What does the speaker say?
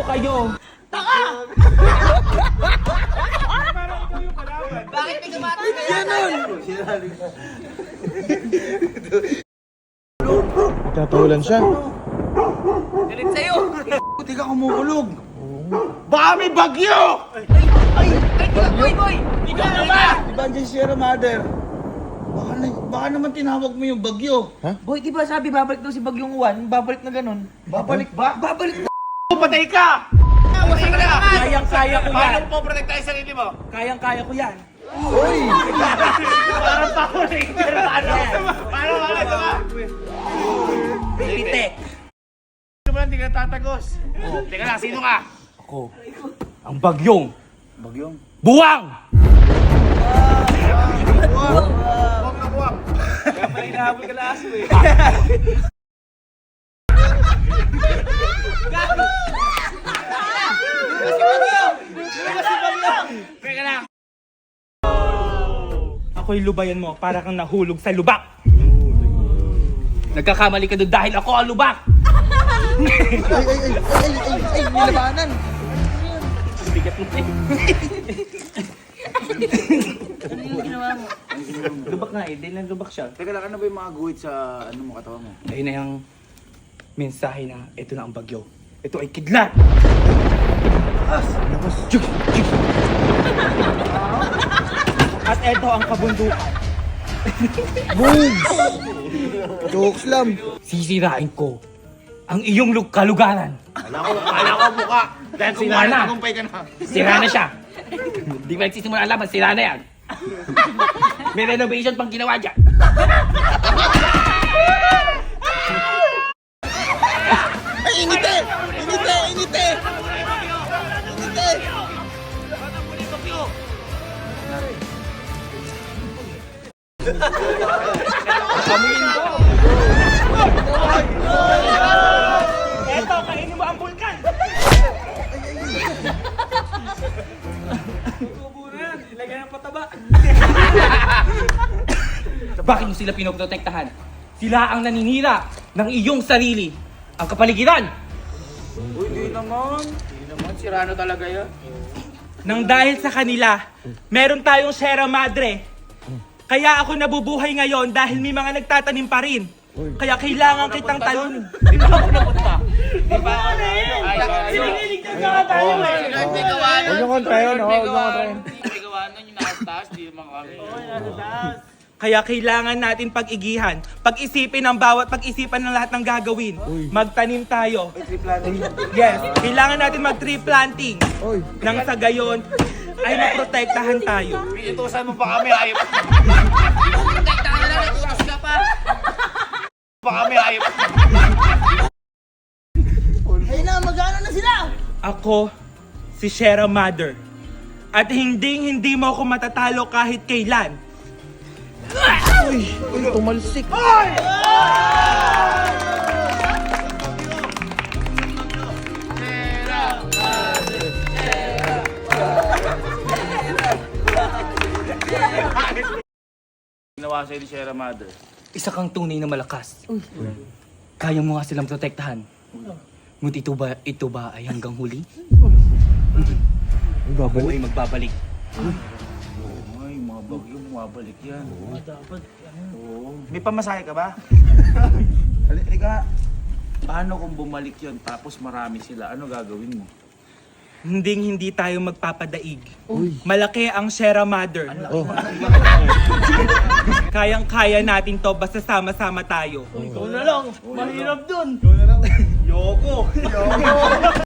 ko kayo. Bakit may gumati ka yan? Tatawalan siya. Galit sa'yo. Buti ka kumukulog. Baka may bagyo! Ay, boy, boy! Ikaw na ba? Diba dyan si Sierra Mother? Baka naman tinawag mo yung bagyo. Boy, di ba sabi babalik daw si Bagyong Juan? Babalik na ganun. Babalik ba? Babalik na. Patay ka! Patay ka na! Kayang-kaya ko yan. Paano mo protektahin sarili mo? Kayang-kaya ko yan. Parang pa ako na Paano? Pitek. Ano ba hindi ka tatagos? Teka lang, sino ka? Ako, ang bagyong Bagyong? buwang! Huwag na buwag. Kaya pala hinahabol ka na aso eh. Teka lang. Ako'y lubayan mo para kang nahulog sa lubak. Nagkakamali ka doon dahil ako ang lubak. Ay, nilabanan. Bigat mo eh. Lubak nga eh, din lang lubak siya. Teka lang, ano ba yung mga guhit sa mo katawan mo? Ayun na yung mensahe na ito na ang bagyo. Ito ay kidlat! Jug! Jug! At ito ang kabundukan. Jokes lang. Sisirain ko ang iyong kalugaran. Kala ko mukha. Dahil kung Sira na. tagumpay ka na. Sira na siya. Di ba nagsisimula laban, sira na yan. May renovation pang ginawa dyan. Ay, inite! Inite! Inite! Inite! Amuin ko. Eto, kainin mo ang vulkan. Tubo na yan. Ilagay ng pataba. Bakit mo sila pinoprotektahan? Sila ang naninira ng iyong sarili. Ang kapaligiran. Uy, di naman. Di naman, sirano talaga yan. Nang dahil sa kanila, meron tayong Sierra Madre. Kaya ako nabubuhay ngayon dahil may mga nagtatanim pa rin. Kaya kailangan kitang talon. Di ba ako napunta? Di ba ako Siniligtas na nga tayo eh. May gawa nun. Huwag yung kontrayon, May huwag yung gawa kontrayon. nun. May gawa nun yung nasa taas, di naman kami. Kaya kailangan natin pag-igihan, pag-isipin ang bawat pag-isipan ng lahat ng gagawin. Magtanim tayo. Yes, kailangan natin mag-tree planting. Oy. Nang sa gayon ay maprotektahan tayo. Pinutusan mo pa kami, ayaw. Protektahan na lang, natutos ka pa. Pa kami, ayaw. Ayun na, mag-ano na sila. Ako, si Sierra Mother. At hindi mo ako matatalo kahit kailan. Uy, tumalsik. Ginawa sa'yo ni Sierra Mother. Isa kang tunay na malakas. Kaya mo nga silang protektahan. Ngunit ito ba ay hanggang huli? Ako ay magbabalik. Ay, mga bagyo, mabalik yan. Oo. May pamasahe ka ba? Halika. Paano kung bumalik yon tapos marami sila? Ano gagawin mo? Hindi tayo magpapadaig. Malaki ang Sierra Mother. Kayang-kaya natin to basta sama-sama tayo. Ikaw na lang, mahirap dun. Yoko!